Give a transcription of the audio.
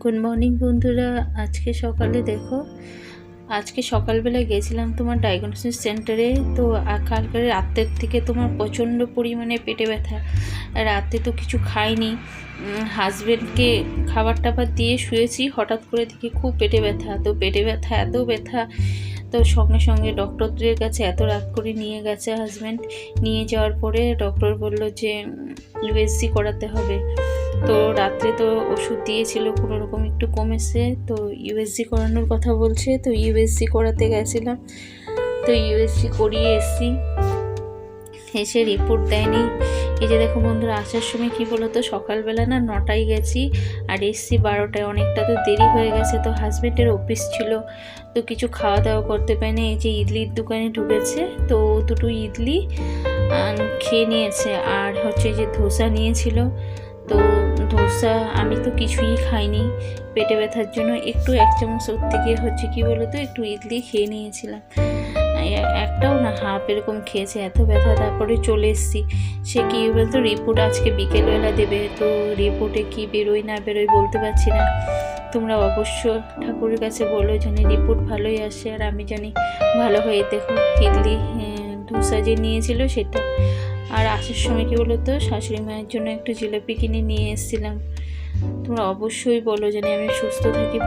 Good morning বন্ধুরা। আজকে সকালে দেখো, আজকে সকালবেলা গেছিলাম তোমার ডায়াগনোসিস সেন্টারে। তো কালকে রাতের থেকে তোমার প্রচণ্ড পরিমাণে পেটে ব্যথা। রাতে তো কিছু খাইনি, হাজব্যান্ডকে খাবার টাবার দিয়ে শুয়েছি, হঠাৎ করে দেখি খুব পেটে ব্যথা। তো পেটে ব্যথা, এত ব্যথা, তো সঙ্গে সঙ্গে ডক্টরদের কাছে এত রাত করে নিয়ে গেছে হাজব্যান্ড। নিয়ে যাওয়ার পরে ডক্টর বলল যে ইউএসজি করাতে হবে। তো রাত্রে তো ওষুধ দিয়েছিল, কোনো রকম একটু কমেছে, তো ইউএসজি করানোর কথা বলছে। তো ইউএসজি করাতে গেছিলাম, তো ইউএসজি করিয়ে এসছি, এসে রিপোর্ট দেয়নি। এই যে দেখো বন্ধুরা, আসার সময় কি বলতো, সকালবেলা না 9টায় গেছি আর এসছি 12টায়, অনেকটা তো দেরি হয়ে গেছে। তো হাজব্যান্ডের অফিস ছিল, তো কিছু খাওয়া দাওয়া করতে পারিনি। এই যে ইডলির দোকানে ঢুকেছে, তো দুটো ইডলি খেয়ে নিয়েছে, আর হচ্ছে যে ধোসা নিয়েছিল। তো ধোসা আমি তো কিছুই খাইনি, পেটে ব্যথার জন্য একটু 1 চামচ ওর থেকে হচ্ছে কি বলতো একটু ইডলি খেয়ে নিয়েছিলাম, একটাও না হাফ এরকম খেয়েছে, এত ব্যথা। তারপরে চলে এসেছি। সে কি বলতো রিপোর্ট আজকে বিকেলবেলা দেবে, তো রিপোর্টে কি বেরোয় না বেরোয় বলতে পারছি না। তোমরা অবশ্য ঠাকুরের কাছে বলো জানি রিপোর্ট ভালোই আসে, আর আমি জানি ভালো হয়ে। দেখো ইডলি ধোসা যে নিয়েছিল সেটা। আর আসার সময় কি বলতো, শাশুড়ি মায়ের জন্য একটু জিলাপি কিনে নিয়ে এসেছিলাম। তোমরা অবশ্যই বলো জানি আমি সুস্থ থাকি।